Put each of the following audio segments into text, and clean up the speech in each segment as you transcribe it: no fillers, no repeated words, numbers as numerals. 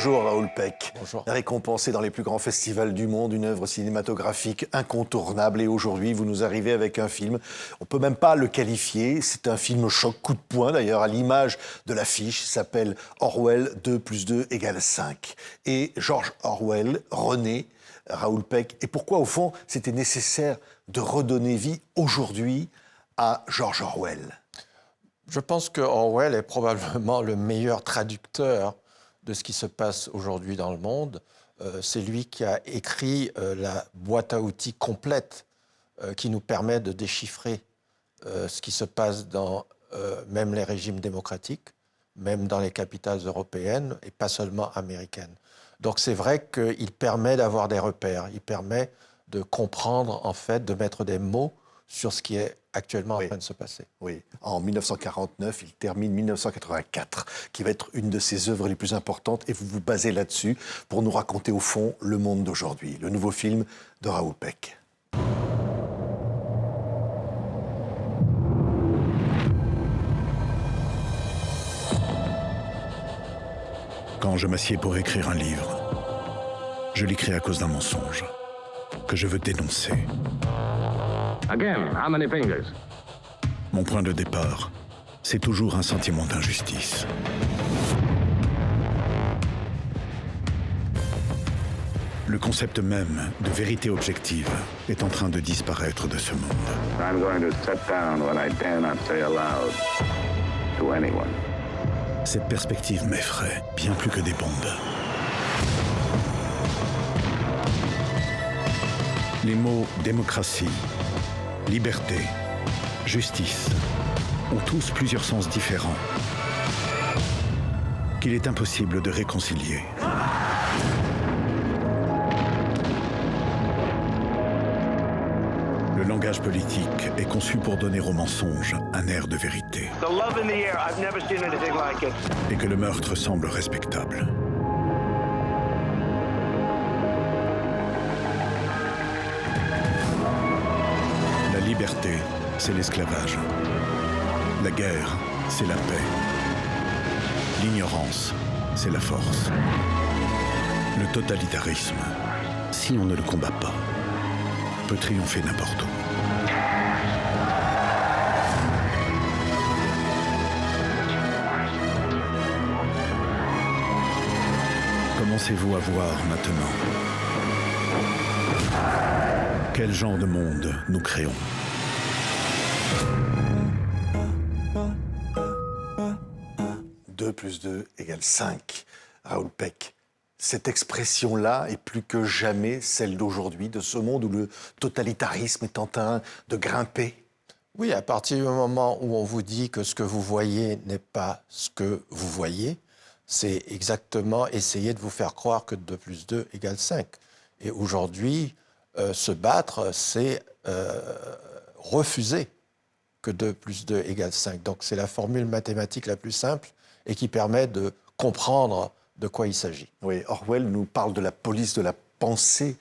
Bonjour Raoul Peck. Bonjour. Récompensé dans les plus grands festivals du monde, une œuvre cinématographique incontournable. Et aujourd'hui, vous nous arrivez avec un film, on ne peut même pas le qualifier, c'est un film choc, coup de poing d'ailleurs, à l'image de l'affiche, s'appelle Orwell 2+2=5. Et George Orwell renaît, Raoul Peck. Et pourquoi au fond c'était nécessaire de redonner vie aujourd'hui à George Orwell? Je pense que Orwell est probablement le meilleur traducteur de ce qui se passe aujourd'hui dans le monde. C'est lui qui a écrit la boîte à outils complète qui nous permet de déchiffrer ce qui se passe dans même les régimes démocratiques, même dans les capitales européennes et pas seulement américaines. Donc c'est vrai qu'il permet d'avoir des repères, il permet de comprendre, en fait, de mettre des mots sur ce qui est actuellement en train de se passer. Oui, en 1949, il termine 1984, qui va être une de ses œuvres les plus importantes, et vous vous basez là-dessus pour nous raconter au fond le monde d'aujourd'hui, le nouveau film de Raoul Peck. Quand je m'assieds pour écrire un livre, je l'écris à cause d'un mensonge que je veux dénoncer. Again, how many fingers? Mon point de départ, c'est toujours un sentiment d'injustice. Le concept même de vérité objective est en train de disparaître de ce monde. I'm going to set down what I dare not say aloud to anyone. Cette perspective m'effraie, bien plus que des bombes. Les mots démocratie, liberté, justice ont tous plusieurs sens différents qu'il est impossible de réconcilier. Le langage politique est conçu pour donner au mensonge un air de vérité. Et que le meurtre semble respectable. La liberté, c'est l'esclavage. La guerre, c'est la paix. L'ignorance, c'est la force. Le totalitarisme, si on ne le combat pas, peut triompher n'importe où. Commencez-vous à voir maintenant quel genre de monde nous créons. +2=5. Raoul Peck, cette expression-là est plus que jamais celle d'aujourd'hui, de ce monde où le totalitarisme est en train de grimper. Oui, à partir du moment où on vous dit que ce que vous voyez n'est pas ce que vous voyez, c'est exactement essayer de vous faire croire que 2+2=5. Et aujourd'hui, se battre, c'est refuser que 2+2=5. Donc c'est la formule mathématique la plus simple et qui permet de comprendre de quoi il s'agit. Oui, Orwell nous parle de la police de la pensée.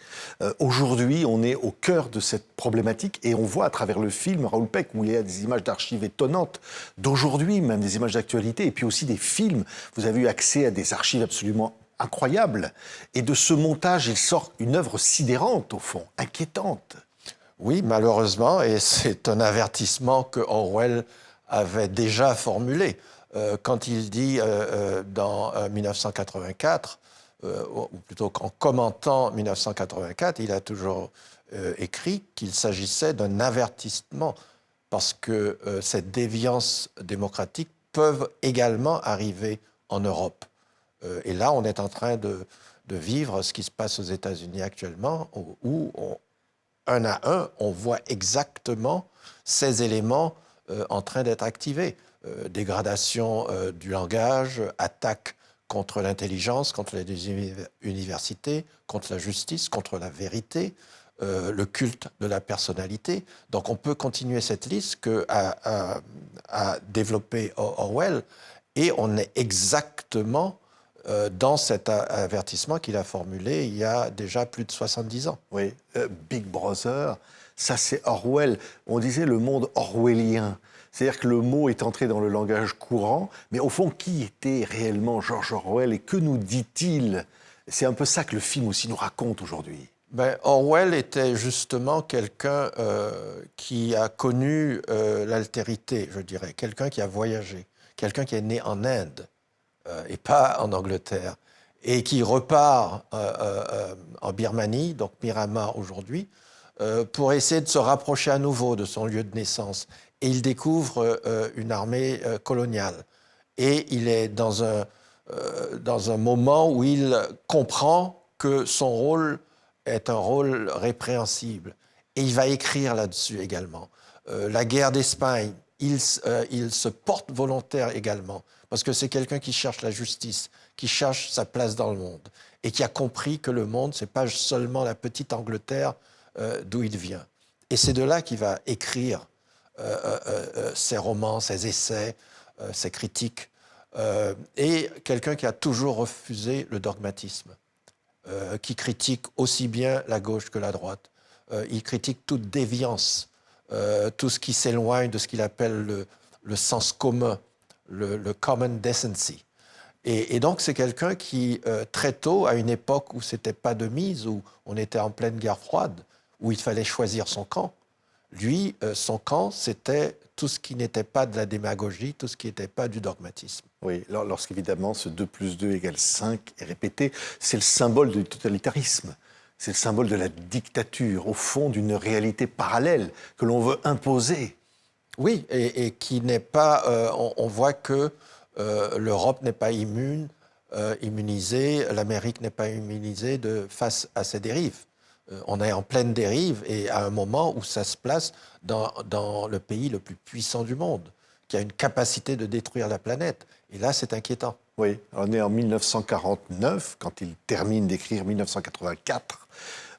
Aujourd'hui, on est au cœur de cette problématique et on voit à travers le film Raoul Peck, où il y a des images d'archives étonnantes d'aujourd'hui, même des images d'actualité, et puis aussi des films. Vous avez eu accès à des archives absolument incroyables. Et de ce montage, il sort une œuvre sidérante, au fond, inquiétante. Oui, malheureusement, et c'est un avertissement que Orwell avait déjà formulé. Quand il dit dans 1984, ou plutôt qu'en commentant 1984, il a toujours écrit qu'il s'agissait d'un avertissement, parce que cette déviance démocratique peut également arriver en Europe. Et là, on est en train de vivre ce qui se passe aux États-Unis actuellement, où un à un, on voit exactement ces éléments en train d'être activés. Dégradation du langage, attaque contre l'intelligence, contre les universités, contre la justice, contre la vérité, le culte de la personnalité. Donc on peut continuer cette liste à développer Orwell, et on est exactement dans cet avertissement qu'il a formulé il y a déjà plus de 70 ans. Oui, Big Brother, ça c'est Orwell. On disait le monde orwellien. C'est-à-dire que le mot est entré dans le langage courant, mais au fond, qui était réellement George Orwell et que nous dit-il? C'est un peu ça que le film aussi nous raconte aujourd'hui. Orwell était justement quelqu'un qui a connu l'altérité, je dirais, quelqu'un qui a voyagé, quelqu'un qui est né en Inde et pas en Angleterre, et qui repart en Birmanie, donc Myanmar aujourd'hui, pour essayer de se rapprocher à nouveau de son lieu de naissance. Et il découvre une armée coloniale. Et il est dans un moment où il comprend que son rôle est un rôle répréhensible. Et il va écrire là-dessus également. La guerre d'Espagne, il se porte volontaire également, parce que c'est quelqu'un qui cherche la justice, qui cherche sa place dans le monde, et qui a compris que le monde, ce n'est pas seulement la petite Angleterre d'où il vient. Et c'est de là qu'il va écrire ses romans, ses essais, ses critiques, et quelqu'un qui a toujours refusé le dogmatisme, qui critique aussi bien la gauche que la droite. Il critique toute déviance, tout ce qui s'éloigne de ce qu'il appelle le sens commun, le common decency. Et donc, c'est quelqu'un qui, très tôt, à une époque où ce n'était pas de mise, où on était en pleine guerre froide, où il fallait choisir son camp, lui, son camp, c'était tout ce qui n'était pas de la démagogie, tout ce qui n'était pas du dogmatisme. Oui, lorsqu'évidemment ce 2 + 2 = 5 est répété, c'est le symbole du totalitarisme. C'est le symbole de la dictature, au fond d'une réalité parallèle que l'on veut imposer. Oui, et qui n'est pas... on voit que l'Europe n'est pas immunisée, l'Amérique n'est pas immunisée face à ces dérives. On est en pleine dérive et à un moment où ça se place dans le pays le plus puissant du monde, qui a une capacité de détruire la planète. Et là, c'est inquiétant. Oui, on est en 1949, quand il termine d'écrire 1984.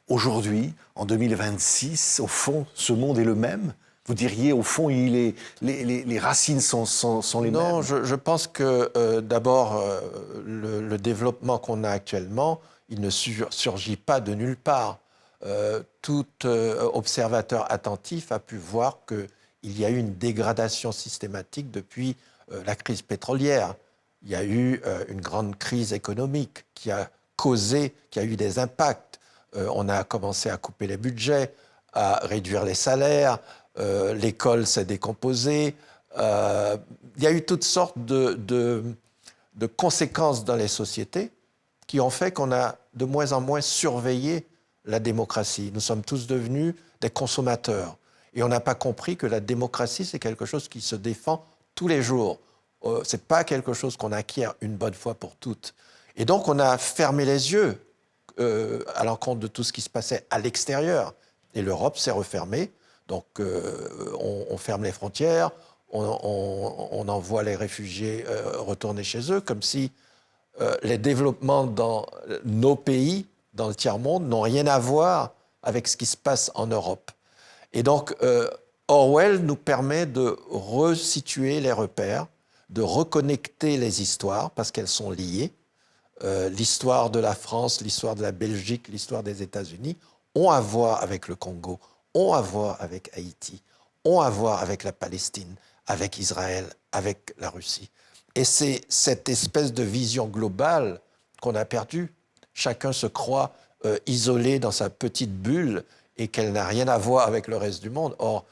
Aujourd'hui, en 2026, au fond, ce monde est le même. Vous diriez, au fond, les racines sont les mêmes. Non, je pense que d'abord, le développement qu'on a actuellement, il ne surgit pas de nulle part. Tout observateur attentif a pu voir qu'il y a eu une dégradation systématique depuis la crise pétrolière. Il y a eu une grande crise économique qui a eu des impacts. On a commencé à couper les budgets, à réduire les salaires, l'école s'est décomposée. Il y a eu toutes sortes de conséquences dans les sociétés qui ont fait qu'on a de moins en moins surveillé la démocratie. Nous sommes tous devenus des consommateurs. Et on n'a pas compris que la démocratie, c'est quelque chose qui se défend tous les jours. Ce n'est pas quelque chose qu'on acquiert une bonne fois pour toutes. Et donc, on a fermé les yeux à l'encontre de tout ce qui se passait à l'extérieur. Et l'Europe s'est refermée. Donc, on ferme les frontières, on envoie les réfugiés retourner chez eux, comme si les développements dans nos pays, dans le tiers-monde, n'ont rien à voir avec ce qui se passe en Europe. Et donc, Orwell nous permet de resituer les repères, de reconnecter les histoires, parce qu'elles sont liées. L'histoire de la France, l'histoire de la Belgique, l'histoire des États-Unis ont à voir avec le Congo, ont à voir avec Haïti, ont à voir avec la Palestine, avec Israël, avec la Russie. Et c'est cette espèce de vision globale qu'on a perdue. Chacun se croit isolé dans sa petite bulle et qu'elle n'a rien à voir avec le reste du monde. Or,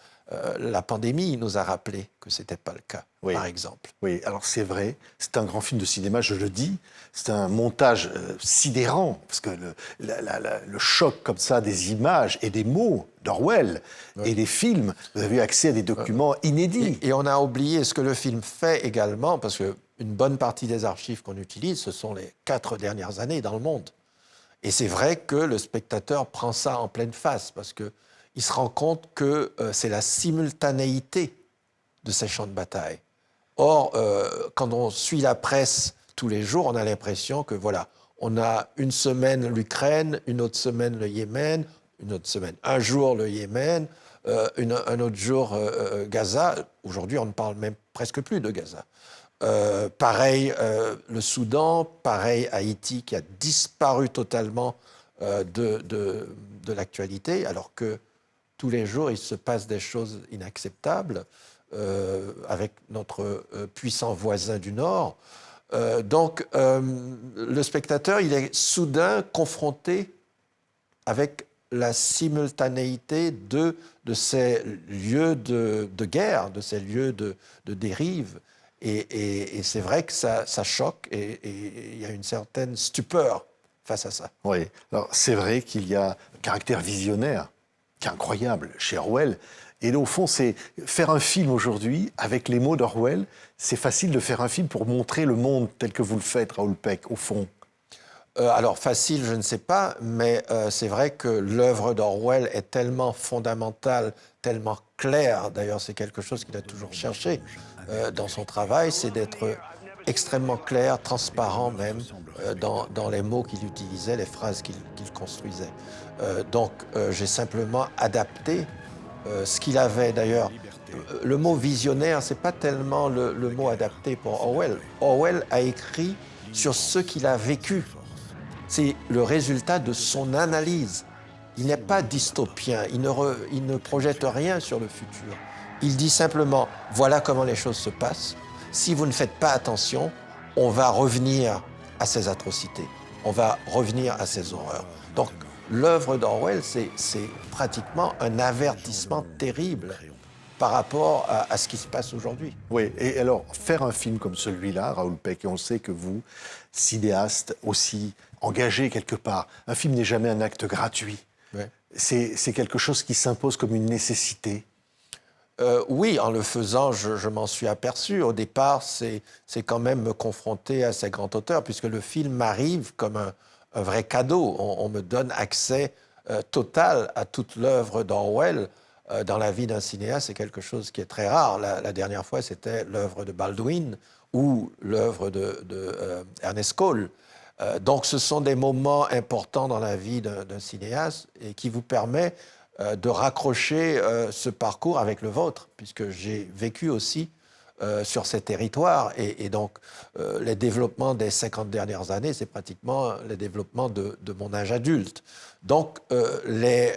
la pandémie nous a rappelé que ce n'était pas le cas, oui. Par exemple. Oui, alors c'est vrai, c'est un grand film de cinéma, je le dis, c'est un montage sidérant, parce que le choc comme ça des images et des mots d'Orwell et des films, vous avez eu accès à des documents inédits. Et on a oublié ce que le film fait également, parce qu'une bonne partie des archives qu'on utilise, ce sont les 4 dernières années dans le monde. Et c'est vrai que le spectateur prend ça en pleine face, parce qu'il se rend compte que c'est la simultanéité de ces champs de bataille. Or, quand on suit la presse tous les jours, on a l'impression que, voilà, on a une semaine l'Ukraine, une autre semaine le Yémen, une autre semaine, un jour le Yémen, un autre jour Gaza. Aujourd'hui, on ne parle même presque plus de Gaza. Pareil, le Soudan, pareil, Haïti, qui a disparu totalement de l'actualité, alors que tous les jours, il se passe des choses inacceptables. avec notre puissant voisin du Nord. Le spectateur, il est soudain confronté avec la simultanéité de ces lieux de guerre, de ces lieux de dérive. Et c'est vrai que ça choque et il y a une certaine stupeur face à ça. Oui, alors c'est vrai qu'il y a un caractère visionnaire qui est incroyable chez Orwell. Et au fond, c'est faire un film aujourd'hui, avec les mots d'Orwell, c'est facile de faire un film pour montrer le monde tel que vous le faites, Raoul Peck, au fond. Alors, facile, je ne sais pas, mais c'est vrai que l'œuvre d'Orwell est tellement fondamentale, tellement claire. D'ailleurs, c'est quelque chose qu'il a toujours cherché dans son travail, c'est d'être extrêmement clair, transparent même, dans les mots qu'il utilisait, les phrases qu'il construisait. J'ai simplement adapté ce qu'il avait. D'ailleurs, le mot visionnaire, c'est pas tellement le mot adapté pour Orwell. Orwell a écrit sur ce qu'il a vécu. C'est le résultat de son analyse. Il n'est pas dystopien, il ne projette rien sur le futur. Il dit simplement, voilà comment les choses se passent. Si vous ne faites pas attention, on va revenir à ces atrocités, on va revenir à ces horreurs. Donc, l'œuvre d'Orwell, c'est pratiquement un avertissement terrible par rapport à ce qui se passe aujourd'hui. Oui, et alors, faire un film comme celui-là, Raoul Peck, et on sait que vous, cinéaste aussi engagé quelque part, un film n'est jamais un acte gratuit. Ouais. C'est quelque chose qui s'impose comme une nécessité. Oui, en le faisant, je m'en suis aperçu. Au départ, c'est quand même me confronter à ces grands auteurs, puisque le film m'arrive comme un vrai cadeau. On me donne accès total à toute l'œuvre d'Orwell. Dans la vie d'un cinéaste, c'est quelque chose qui est très rare. La dernière fois, c'était l'œuvre de Baldwin ou l'œuvre de Ernest Cole. Donc, ce sont des moments importants dans la vie d'un cinéaste et qui vous permet de raccrocher ce parcours avec le vôtre, puisque j'ai vécu aussi sur ces territoires. Et donc, les développements des 50 dernières années, c'est pratiquement les développements de mon âge adulte. Donc, les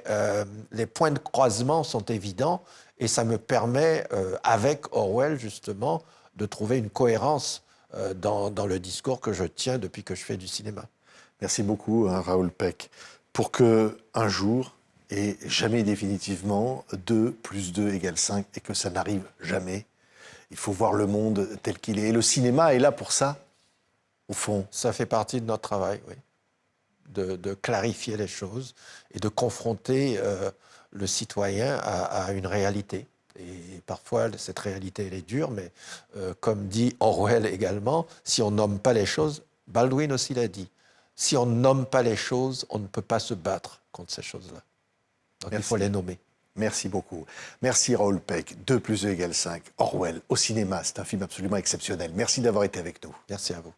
points de croisement sont évidents et ça me permet, avec Orwell, justement, de trouver une cohérence dans le discours que je tiens depuis que je fais du cinéma. Merci beaucoup, Raoul Peck. Pour que un jour, et jamais définitivement, 2 + 2 = 5, et que ça n'arrive jamais, il faut voir le monde tel qu'il est. Et le cinéma est là pour ça, au fond. Ça fait partie de notre travail, oui. De clarifier les choses et de confronter le citoyen à une réalité. Et parfois, cette réalité, elle est dure, mais comme dit Orwell également, si on nomme pas les choses, Baldwin aussi l'a dit, si on ne nomme pas les choses, on ne peut pas se battre contre ces choses-là. Donc il faut les nommer. Merci beaucoup. Merci Raoul Peck. 2 + 2 = 5. Orwell au cinéma, c'est un film absolument exceptionnel. Merci d'avoir été avec nous. Merci à vous.